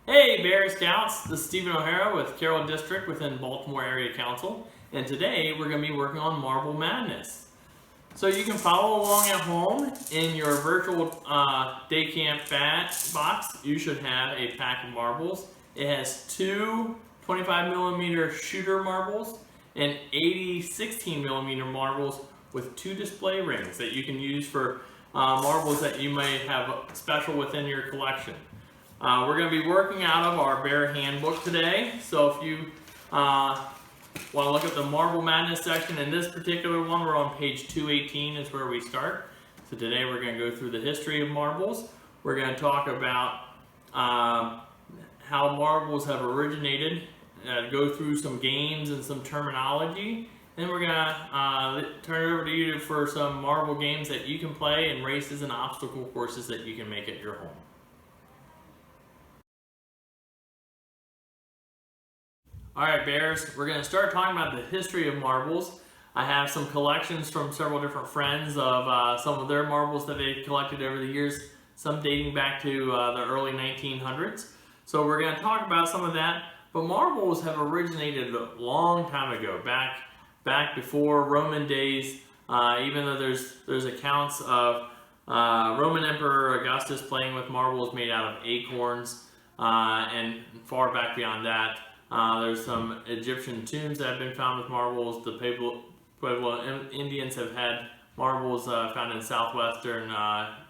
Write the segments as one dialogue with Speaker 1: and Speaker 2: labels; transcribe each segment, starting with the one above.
Speaker 1: Hey Bear Scouts, this is Stephen O'Hara with Carroll District within Baltimore Area Council, and today we're going to be working on Marble Madness. So you can follow along at home in your virtual day camp box. You should have a pack of marbles. It has two 25mm shooter marbles and 80 16mm marbles with two display rings that you can use for marbles that you may have special within your collection. We're going to be working out of our Bear Handbook today, so if you want to look at the Marble Madness section, in this particular one we're on page 218 is where we start. So today we're going to go through the history of marbles. We're going to talk about how marbles have originated, go through some games and some terminology. Then we're going to turn it over to you for some marble games that you can play and races and obstacle courses that you can make at your home. Alright Bears, we're going to start talking about the history of marbles. I have some collections from several different friends of some of their marbles that they've collected over the years, some dating back to the early 1900s. So we're going to talk about some of that, but marbles have originated a long time ago, back before Roman days, even though there's accounts of Roman Emperor Augustus playing with marbles made out of acorns, and far back beyond that. There's some Egyptian tombs that have been found with marbles. The Pueblo Indians have had marbles found in southwestern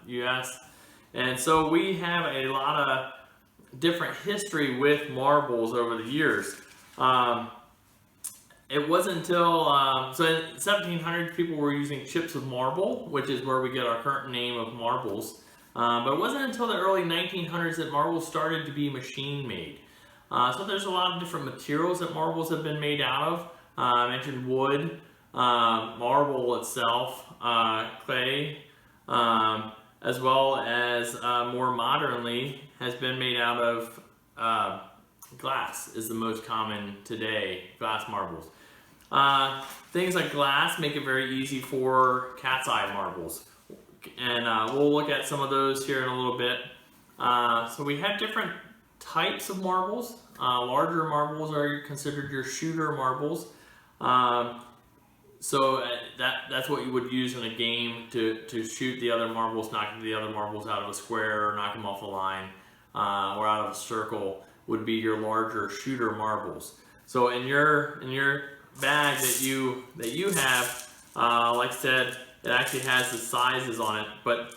Speaker 1: U.S. And so we have a lot of different history with marbles over the years. It wasn't until, so in 1700s people were using chips of marble, which is where we get our current name of marbles. But it wasn't until the early 1900s that marbles started to be machine made. So there's a lot of different materials that marbles have been made out of. I mentioned wood, marble itself, clay, as well as more modernly has been made out of glass is the most common today, glass marbles. Things like glass make it very easy for cat's eye marbles. And we'll look at some of those here in a little bit. So we have different types of marbles. Larger marbles are considered your shooter marbles. So that's what you would use in a game to shoot the other marbles, knock the other marbles out of a square or knock them off the line or out of a circle would be your larger shooter marbles. So in your bag that you have, like I said, it actually has the sizes on it, but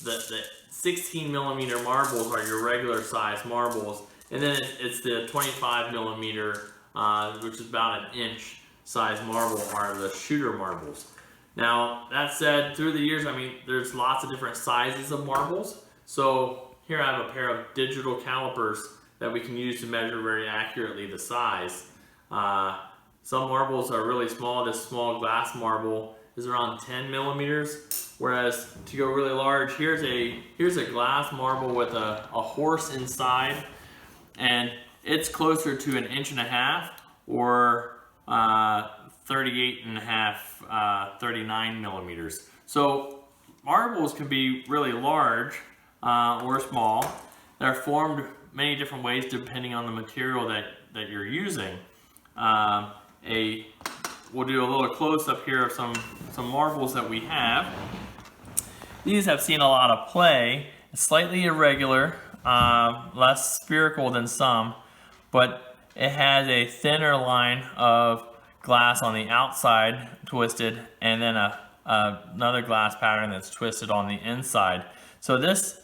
Speaker 1: the 16mm marbles are your regular size marbles, and then it's the 25mm, which is about an inch size marble, are the shooter marbles. Now that said, through the years, I mean, there's lots of different sizes of marbles. So here I have a pair of digital calipers that we can use to measure very accurately the size. Some marbles are really small. This small glass marble is around 10mm, whereas to go really large, here's a glass marble with a horse inside, and it's closer to an 1.5 or 38.5, 39mm. So marbles can be really large or small. They're formed many different ways depending on the material that you're using. We'll do a little close-up here of some marbles that we have. These have seen a lot of play. It's slightly irregular, less spherical than some, but it has a thinner line of glass on the outside twisted, and then another glass pattern that's twisted on the inside. So this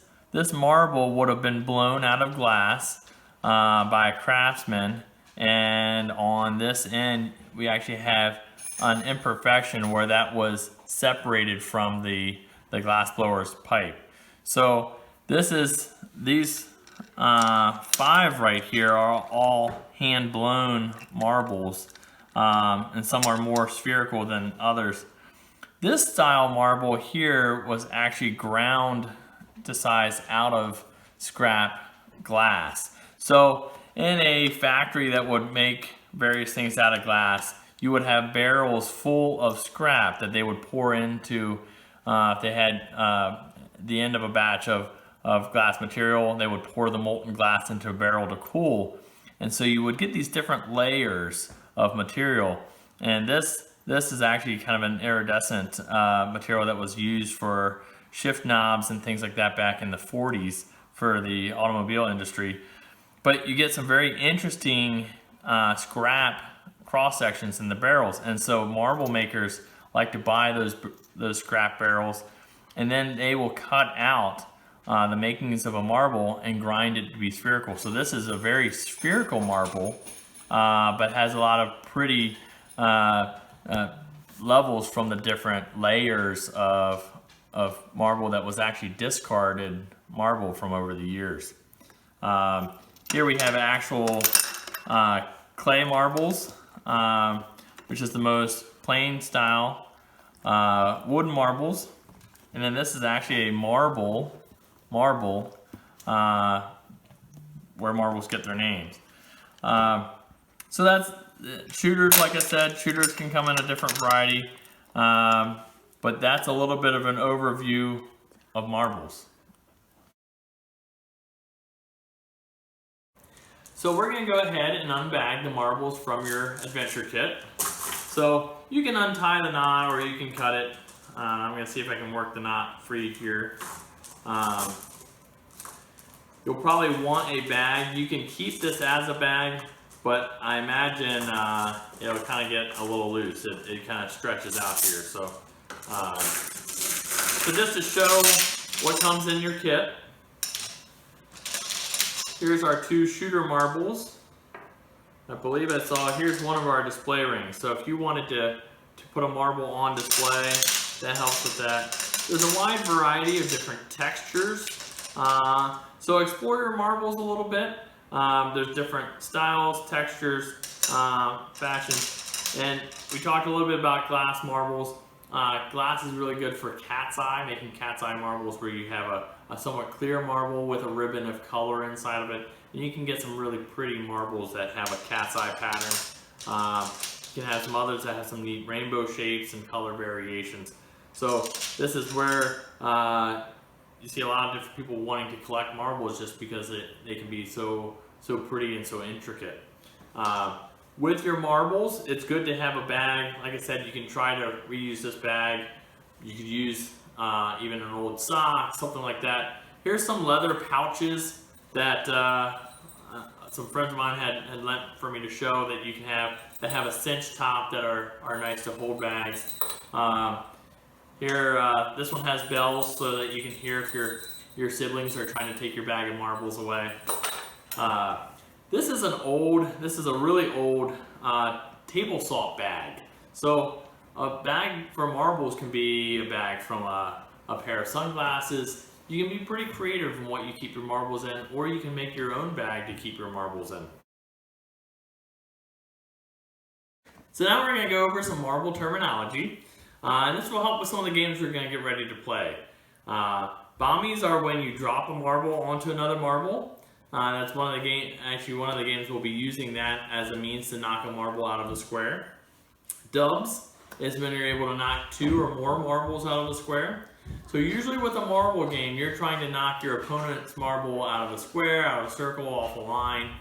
Speaker 1: marble would have been blown out of glass by a craftsman, and on this end we actually have an imperfection where that was separated from the glass blower's pipe. So these 5 right here are all hand blown marbles, and some are more spherical than others. This style marble here was actually ground to size out of scrap glass. So in a factory that would make various things out of glass, you would have barrels full of scrap that they would pour into if they had the end of a batch of of glass material. They would pour the molten glass into a barrel to cool. And so you would get these different layers of material. And this is actually kind of an iridescent material that was used for shift knobs and things like that back in the 40s for the automobile industry. But you get some very interesting scrap cross sections in the barrels, and so marble makers like to buy those scrap barrels, and then they will cut out the makings of a marble and grind it to be spherical. So this is a very spherical marble, but has a lot of pretty levels from the different layers of marble that was actually discarded marble from over the years. Here we have actual clay marbles, which is the most plain style wooden marbles, and then this is actually a marble where marbles get their names. So that's shooters. Like I said, shooters can come in a different variety, but that's a little bit of an overview of marbles. So we're going to go ahead and unbag the marbles from your adventure kit. So you can untie the knot or you can cut it. I'm going to see if I can work the knot free here. You'll probably want a bag. You can keep this as a bag, but I imagine it'll kind of get a little loose. It kind of stretches out here. So just to show what comes in your kit, here's our 2 shooter marbles. I believe I saw, here's one of our display rings. So if you wanted to put a marble on display, that helps with that. There's a wide variety of different textures. So explore your marbles a little bit. There's different styles, textures, fashions. And we talked a little bit about glass marbles. Glass is really good for cat's eye, making cat's eye marbles where you have a somewhat clear marble with a ribbon of color inside of it. And you can get some really pretty marbles that have a cat's eye pattern. You can have some others that have some neat rainbow shapes and color variations. So this is where you see a lot of different people wanting to collect marbles just because they can be so pretty and so intricate. With your marbles, it's good to have a bag. Like I said, you can try to reuse this bag. You could use even an old sock, something like that. Here's some leather pouches that some friends of mine had lent for me to show that you can have, that have a cinch top that are nice to hold bags. Here, this one has bells so that you can hear if your siblings are trying to take your bag of marbles away. This is a really old table salt bag. So a bag for marbles can be a bag from a pair of sunglasses. You can be pretty creative in what you keep your marbles in, or you can make your own bag to keep your marbles in. So now we're going to go over some marble terminology. And this will help with some of the games we're going to get ready to play. Bommies are when you drop a marble onto another marble. That's one of the games we'll be using that as a means to knock a marble out of a square. Dubs is when you're able to knock 2 or more marbles out of a square. So usually with a marble game, you're trying to knock your opponent's marble out of a square, out of a circle, off a line.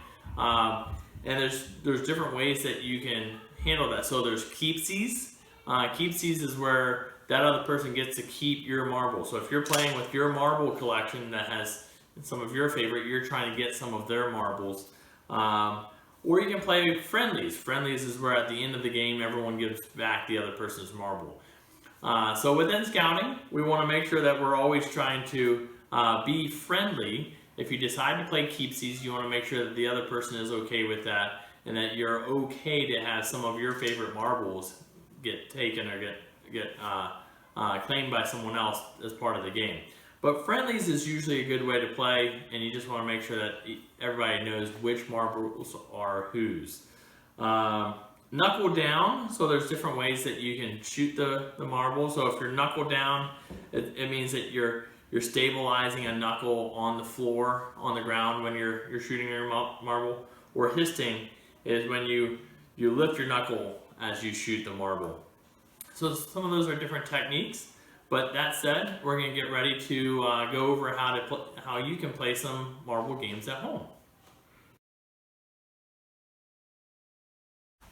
Speaker 1: And there's different ways that you can handle that. So there's keepsies. Keepsies is where that other person gets to keep your marble. So if you're playing with your marble collection that has some of your favorite, you're trying to get some of their marbles. Or you can play friendlies. Friendlies is where at the end of the game, everyone gives back the other person's marble. So within scouting, we want to make sure that we're always trying to be friendly. If you decide to play keepsies, you want to make sure that the other person is okay with that, and that you're okay to have some of your favorite marbles get taken or get claimed by someone else as part of the game. But friendlies is usually a good way to play, and you just want to make sure that everybody knows which marbles are whose. Knuckle down, so there's different ways that you can shoot the marble. So if you're knuckle down, it means that you're stabilizing a knuckle on the floor, on the ground when you're shooting your marble. Or histing is when you lift your knuckle as you shoot the marble. So some of those are different techniques. But that said, we're going to get ready to go over how you can play some marble games at home.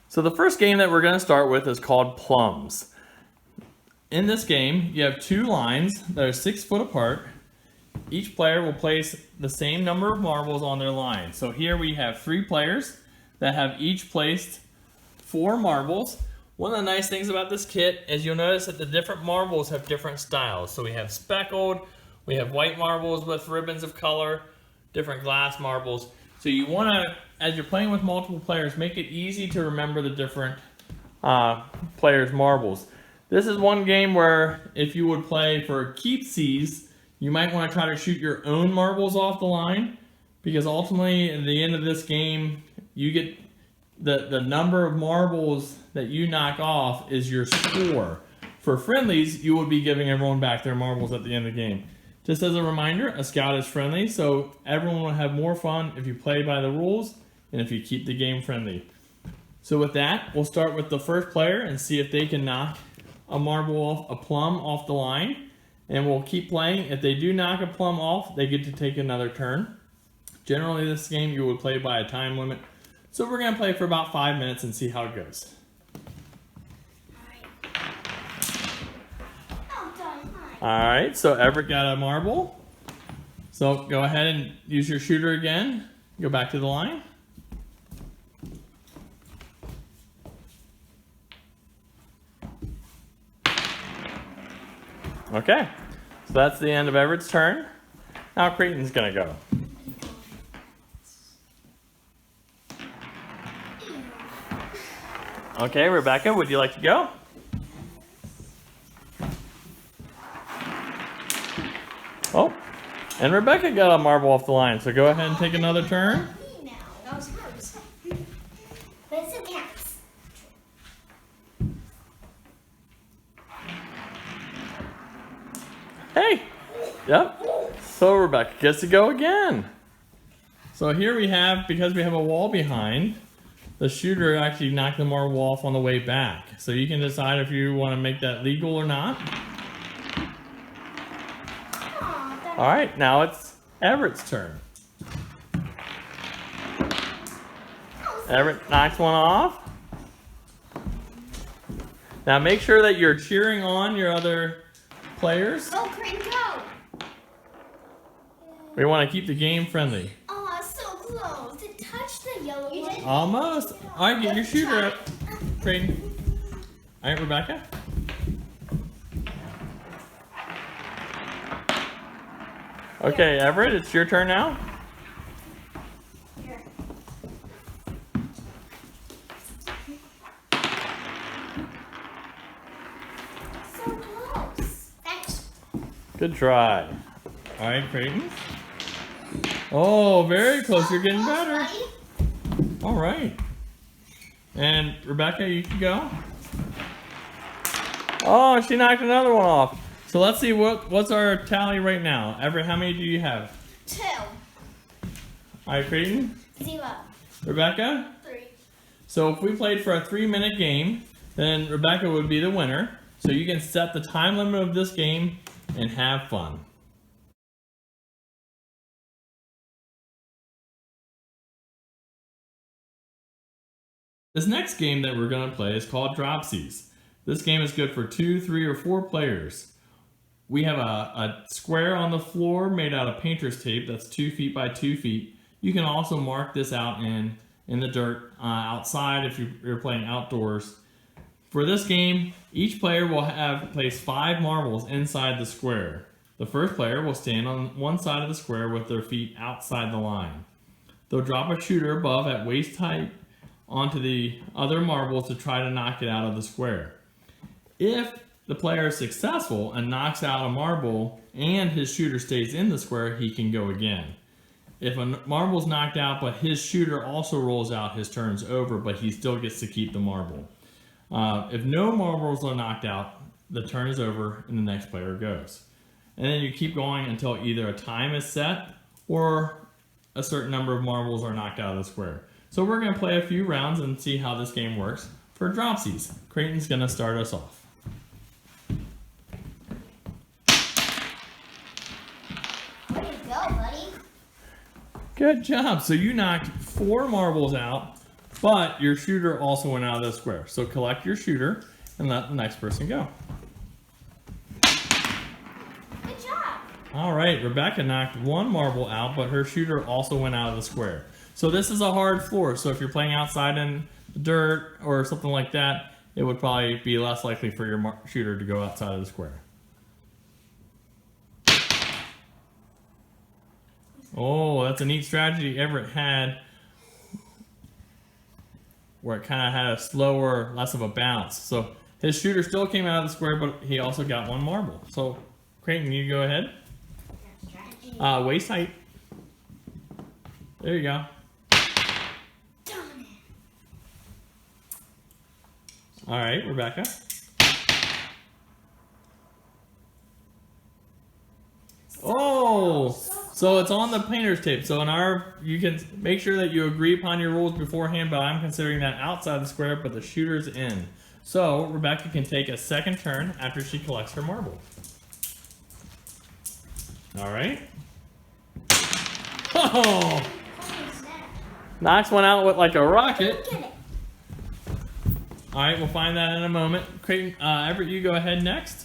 Speaker 1: So the first game that we're going to start with is called Plums. In this game, you have two lines that are 6 foot apart. Each player will place the same number of marbles on their line. So here we have 3 players that have each placed 4 marbles. One of the nice things about this kit is you'll notice that the different marbles have different styles. So we have speckled, we have white marbles with ribbons of color, different glass marbles. So you want to, as you're playing with multiple players, make it easy to remember the different players' marbles. This is one game where if you would play for keepsies, you might want to try to shoot your own marbles off the line, because ultimately at the end of this game, you get the number of marbles that you knock off is your score. For friendlies, you will be giving everyone back their marbles at the end of the game. Just as a reminder, a scout is friendly, so everyone will have more fun if you play by the rules and if you keep the game friendly. So with that, we'll start with the first player and see if they can knock a marble off, a plum off the line, and we'll keep playing. If they do knock a plum off, they get to take another turn. Generally this game you would play by a time limit, so we're going to play for about 5 minutes and see how it goes. Alright, so Everett got a marble. So go ahead and use your shooter again. Go back to the line. Okay, so that's the end of Everett's turn. Now Creighton's gonna go. Okay, Rebecca, would you like to go? Oh, and Rebecca got a marble off the line, so go ahead and take another turn.
Speaker 2: That was hers. But it still counts.
Speaker 1: Hey! Yep. So Rebecca gets to go again. So here we have, because we have a wall behind, the shooter actually knocked the marble off on the way back. So you can decide if you want to make that legal or not. Alright, now it's Everett's turn. Everett knocks one off. Now make sure that you're cheering on your other players.
Speaker 2: Go, Creighton, go!
Speaker 1: We want to keep the game friendly.
Speaker 2: Oh, so close. To touch the yellow one.
Speaker 1: Almost. Alright, get your shooter up. Creighton. Alright, Rebecca. Okay, Everett, it's your turn now.
Speaker 2: Here. So close. Thanks.
Speaker 1: Good try. Alright, Creighton. Oh, very close. You're getting better. Alright. And Rebecca, you can go. Oh, she knocked another one off. So let's see what's our tally right now. Everett, how many do you have?
Speaker 2: 2.
Speaker 1: Alright, Creighton.
Speaker 2: 0.
Speaker 1: Rebecca?
Speaker 2: 3.
Speaker 1: So if we played for a 3-minute game, then Rebecca would be the winner. So you can set the time limit of this game and have fun. This next game that we're going to play is called Dropsies. This game is good for 2, 3, or 4 players. We have a square on the floor made out of painter's tape that's 2 feet by 2 feet. You can also mark this out in the dirt outside if you're playing outdoors. For this game, each player will have placed 5 marbles inside the square. The first player will stand on one side of the square with their feet outside the line. They'll drop a shooter above at waist height onto the other marbles to try to knock it out of the square. If the player is successful and knocks out a marble and his shooter stays in the square, he can go again. If a marble is knocked out but his shooter also rolls out, his turn's over, but he still gets to keep the marble. If no marbles are knocked out, the turn is over and the next player goes. And then you keep going until either a time is set or a certain number of marbles are knocked out of the square. So we're going to play a few rounds and see how this game works for Dropsies. Creighton's going to start us off. Good job. So you knocked 4 marbles out, but your shooter also went out of the square. So collect your shooter and let the next person go.
Speaker 2: Good job.
Speaker 1: All right, Rebecca knocked 1 marble out, but her shooter also went out of the square. So this is a hard floor. So if you're playing outside in the dirt or something like that, it would probably be less likely for your shooter to go outside of the square. Oh, that's a neat strategy Everett had where it kind of had a slower, less of a bounce. So his shooter still came out of the square, but he also got 1 marble. So Creighton, you go ahead. Waist height. There you go. All right, Rebecca. Oh, so it's on the painter's tape. So you can make sure that you agree upon your rules beforehand, but I'm considering that outside the square, but the shooter's in. So Rebecca can take a second turn after she collects her marble. All right. Oh, knocks one out with like a rocket. All right, we'll find that in a moment. Creighton, Everett, you go ahead next.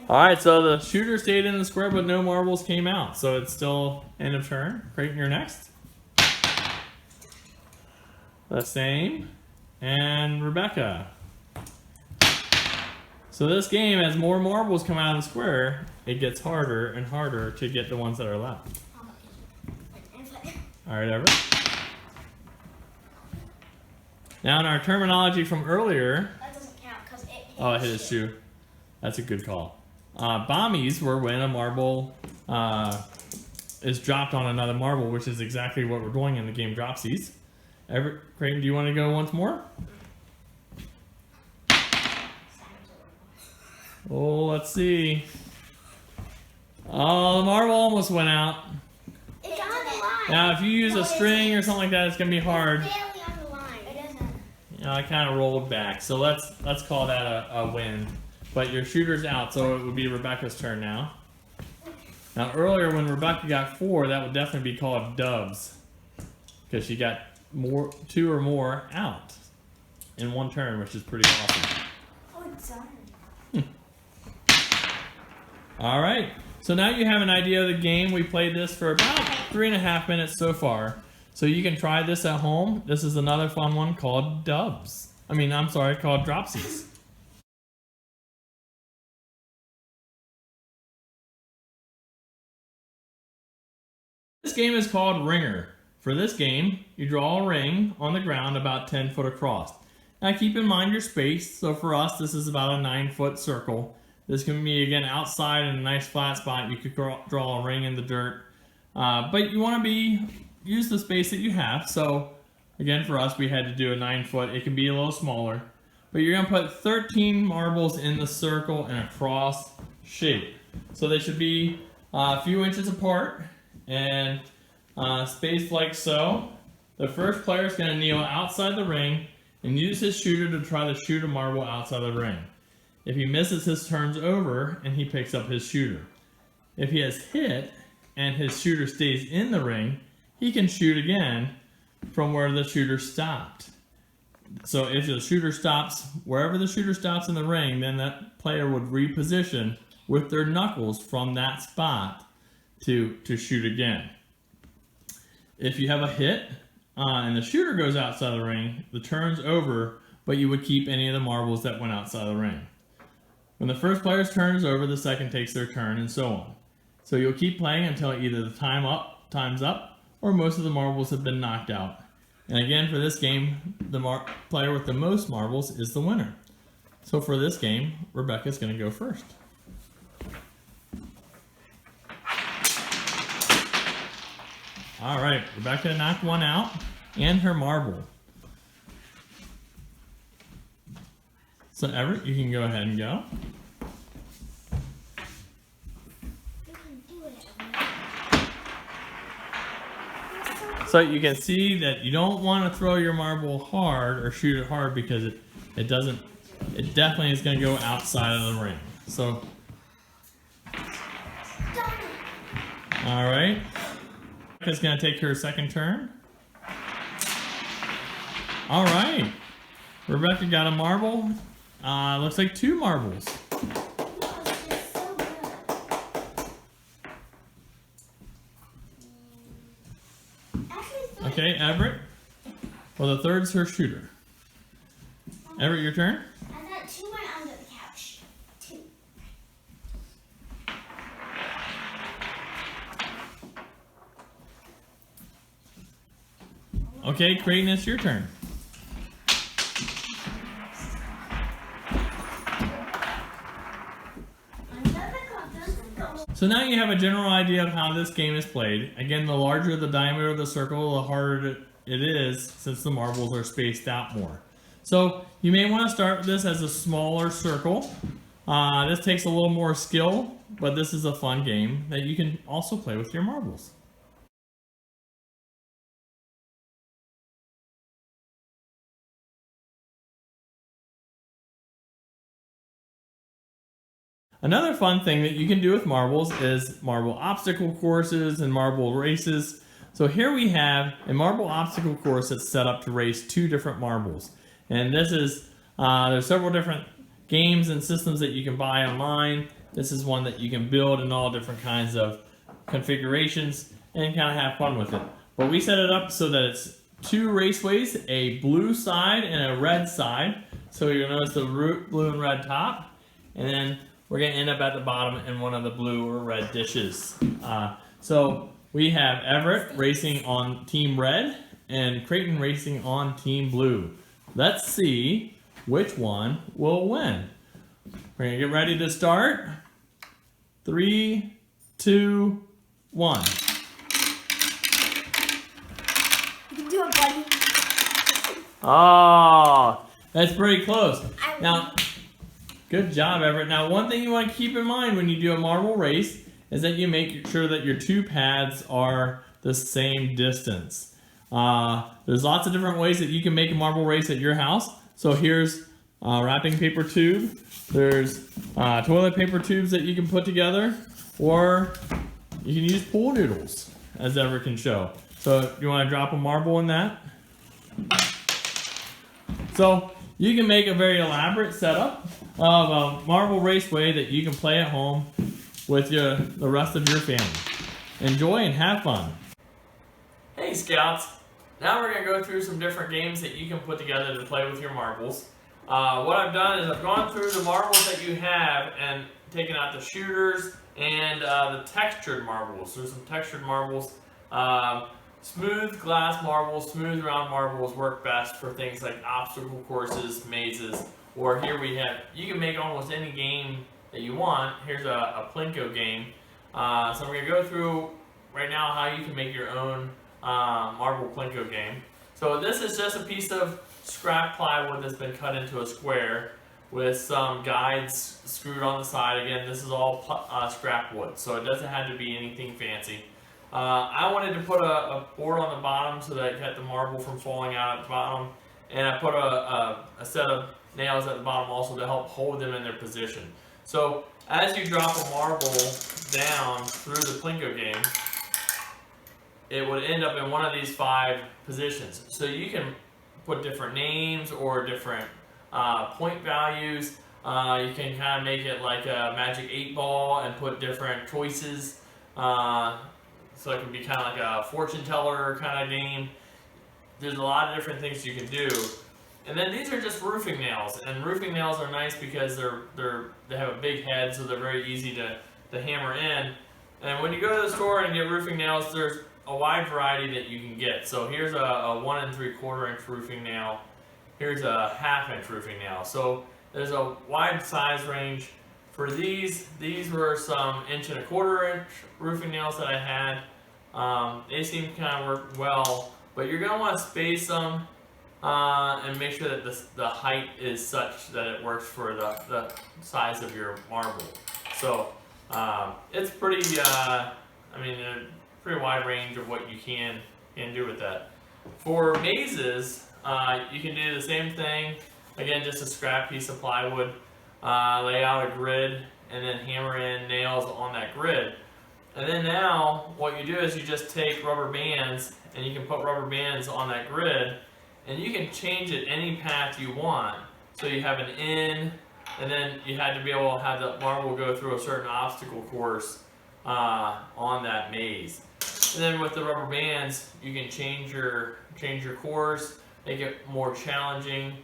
Speaker 1: All right, so the shooter stayed in the square, but no marbles came out. So it's still end of turn. Creighton, you're next. The same. And Rebecca. So this game, as more marbles come out of the square, it gets harder and harder to get the ones that are left. All right, Everett. Now in our terminology from earlier...
Speaker 2: That doesn't count because it hit
Speaker 1: it hit his shoe. That's a good call. Bombies were when a marble is dropped on another marble, which is exactly what we're doing in the game Dropsies. Everett, Creighton, do you want to go once more? Oh, let's see. Oh, the marble almost went out.
Speaker 2: It's on the line.
Speaker 1: Now, if you use a string or something like that, it's going to be hard.
Speaker 2: It's barely on the line. It isn't.
Speaker 1: You know, I kind of rolled back, so let's call that a win. But your shooter's out, so it would be Rebecca's turn now. Now, earlier when Rebecca got 4, that would definitely be called dubs, because she got 2 or more out in 1 turn, which is pretty awesome.
Speaker 2: Oh, it's on.
Speaker 1: All right, so now you have an idea of the game. We played this for about 3.5 minutes so far. So you can try this at home. This is another fun one called called Dropsies. This game is called Ringer. For this game, you draw a ring on the ground about 10 foot across. Now keep in mind your space. So for us, this is about a 9-foot circle. This can be, again, outside in a nice flat spot. You could draw a ring in the dirt. But you want to use the space that you have. So, again, for us, we had to do a 9-foot. It can be a little smaller. But you're going to put 13 marbles in the circle in a cross shape. So they should be a few inches apart and spaced like so. The first player is going to kneel outside the ring and use his shooter to try to shoot a marble outside the ring. If he misses, his turn's over and he picks up his shooter. If he has hit and his shooter stays in the ring, he can shoot again from where the shooter stopped. So if the shooter stops, wherever the shooter stops in the ring, then that player would reposition with their knuckles from that spot to shoot again. If you have a hit and the shooter goes outside the ring, the turn's over, but you would keep any of the marbles that went outside the ring. When the first player's turn is over, the second takes their turn, and so on. So you'll keep playing until either the time's up, or most of the marbles have been knocked out. And again, for this game, the player with the most marbles is the winner. So for this game, Rebecca's going to go first. All right, Rebecca knocked 1 out, and her marble. So Everett, you can go ahead and go. So you can see that you don't want to throw your marble hard or shoot it hard because it doesn't it definitely is going to go outside of the ring. So, all right. Rebecca's going to take her second turn. All right. Rebecca got a marble. Looks like 2 marbles. Okay, Everett. Well, the third's her shooter. Everett, your turn.
Speaker 2: I got 2 went under the couch. 2.
Speaker 1: Okay, Creighton, it's your turn. So now you have a general idea of how this game is played. Again, the larger the diameter of the circle, the harder it is since the marbles are spaced out more. So you may want to start with this as a smaller circle. This takes a little more skill, but this is a fun game that you can also play with your marbles. Another fun thing that you can do with marbles is marble obstacle courses and marble races. So here we have a marble obstacle course that's set up to race 2 different marbles. And this is, there's several different games and systems that you can buy online. This is one that you can build in all different kinds of configurations and kind of have fun with it. But we set it up so that it's 2 raceways, a blue side and a red side. So you'll notice the blue and red top. And then we're going to end up at the bottom in one of the blue or red dishes. So we have Everett racing on Team Red and Creighton racing on Team Blue. Let's see which one will win. We're going to get ready to start. 3, 2, 1.
Speaker 2: You can do it, buddy.
Speaker 1: Oh, that's pretty close. Now, good job, Everett. Now, one thing you want to keep in mind when you do a marble race is that you make sure that your 2 pads are the same distance. There's lots of different ways that you can make a marble race at your house. So here's a wrapping paper tube. There's toilet paper tubes that you can put together, or you can use pool noodles, as Everett can show. So you want to drop a marble in that. So you can make a very elaborate setup of a marble raceway that you can play at home with the rest of your family. Enjoy and have fun. Hey Scouts, now we're going to go through some different games that you can put together to play with your marbles. What I've done is I've gone through the marbles that you have and taken out the shooters and the textured marbles. There's some textured marbles. Smooth glass marbles, smooth round marbles work best for things like obstacle courses, mazes, or here we have, you can make almost any game that you want. Here's a Plinko game. So we're going to go through right now how you can make your own marble Plinko game. So this is just a piece of scrap plywood that's been cut into a square with some guides screwed on the side. Again, this is all scrap wood, so it doesn't have to be anything fancy. I wanted to put a board on the bottom so that it kept the marble from falling out at the bottom, and I put a set of nails at the bottom also to help hold them in their position. So as you drop a marble down through the Plinko game, it would end up in one of these 5 positions. So you can put different names or different point values. You can kind of make it like a magic 8-ball and put different choices. So it can be kind of like a fortune teller kind of game. There's a lot of different things you can do. And then these are just roofing nails, and roofing nails are nice because they have a big head, so they're very easy to hammer in. And when you go to the store and get roofing nails, there's a wide variety that you can get. So here's a 1 3/4 inch roofing nail. Here's a 1/2 inch roofing nail. So there's a wide size range. For these were some 1 1/4 inch roofing nails that I had. They seem to kind of work well, but you're gonna want to space them and make sure that the height is such that it works for the size of your marble. So it's pretty, a pretty wide range of what you can do with that. For mazes, you can do the same thing. Again, just a scrap piece of plywood. Lay out a grid and then hammer in nails on that grid. And then now what you do is you just take rubber bands and you can put rubber bands on that grid and you can change it any path you want. So you have an in, and then you had to be able to have the marble go through a certain obstacle course on that maze. And then with the rubber bands, you can change your course, make it more challenging,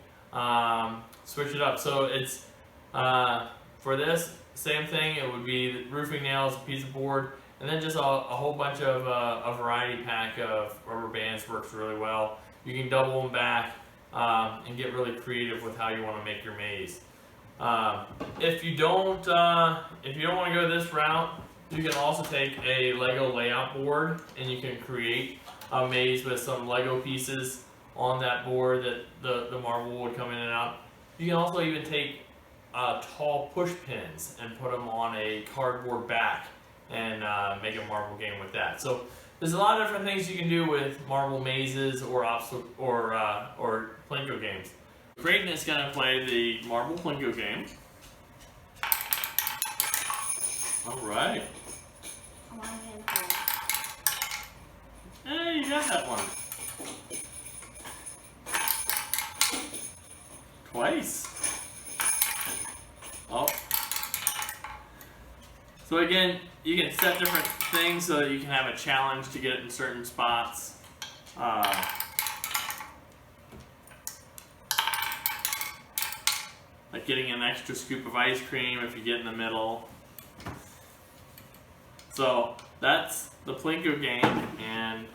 Speaker 1: switch it up. So it's for this same thing. It would be the roofing nails, a piece of board, and then just a whole bunch of a variety pack of rubber bands works really well. You can double them back and get really creative with how you want to make your maze. If you don't want to go this route, you can also take a Lego layout board and you can create a maze with some Lego pieces on that board that the marble would come in and out. You can also even take tall push pins and put them on a cardboard back and make a marble game with that. So there's a lot of different things you can do with marble mazes or Plinko games. Creighton is going to play the marble Plinko game. All right. Hey, you got that one. Twice. Oh. So again, you can set different things so that you can have a challenge to get it in certain spots. Like getting an extra scoop of ice cream if you get in the middle. So that's the Plinko game, and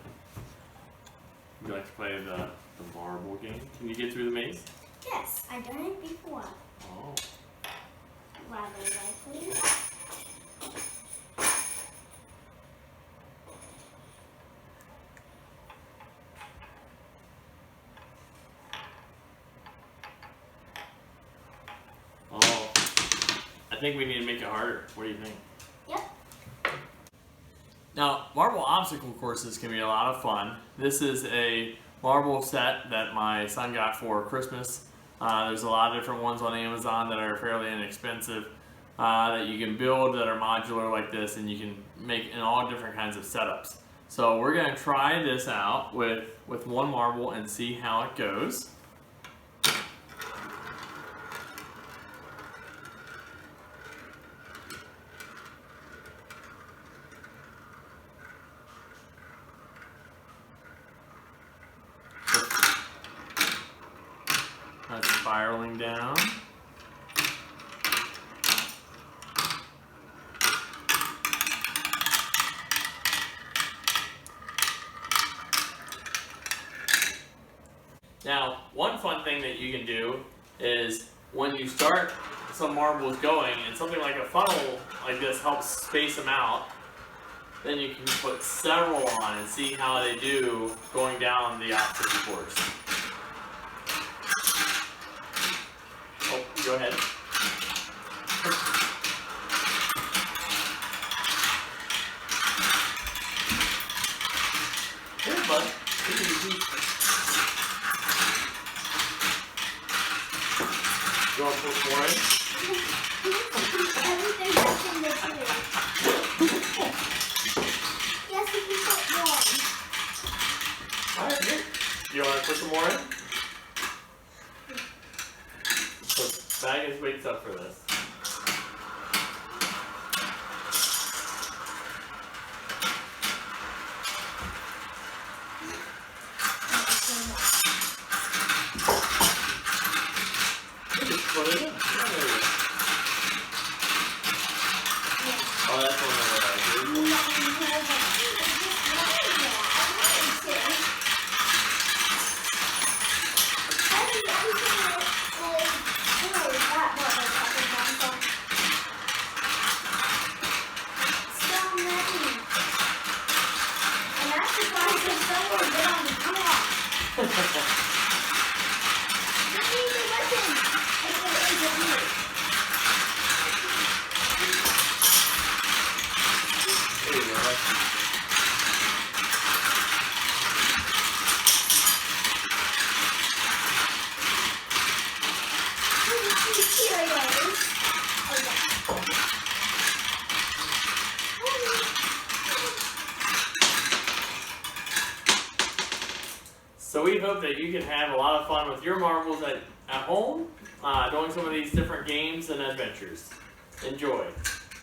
Speaker 1: would you like to play the marble game? Can you get through the maze?
Speaker 2: Yes, I've done it before.
Speaker 1: Oh.
Speaker 2: Rather likely.
Speaker 1: Oh. I think we need to make it harder. What do you think?
Speaker 2: Yep.
Speaker 1: Now, marble obstacle courses can be a lot of fun. This is a marble set that my son got for Christmas. There's a lot of different ones on Amazon that are fairly inexpensive that you can build that are modular like this, and you can make in all different kinds of setups. So we're going to try this out with one marble and see how it goes. That's spiraling down. Now, one fun thing that you can do is when you start some marbles going, and something like a funnel like this helps space them out, then you can put several on and see how they do going down the obstacle course. Oh, go ahead. Here, bud. You can keep. You want to put more in?
Speaker 2: Everything that's in the tree. Yes, we can put more.
Speaker 1: Alright, here. You want to put some more in? So, Baggins wakes up for this. Just put it in. Yeah, there you go. Oh, that's one over there. There you go. So we hope that you can have a lot of fun with your marbles at home, doing some of these different games and adventures. Enjoy.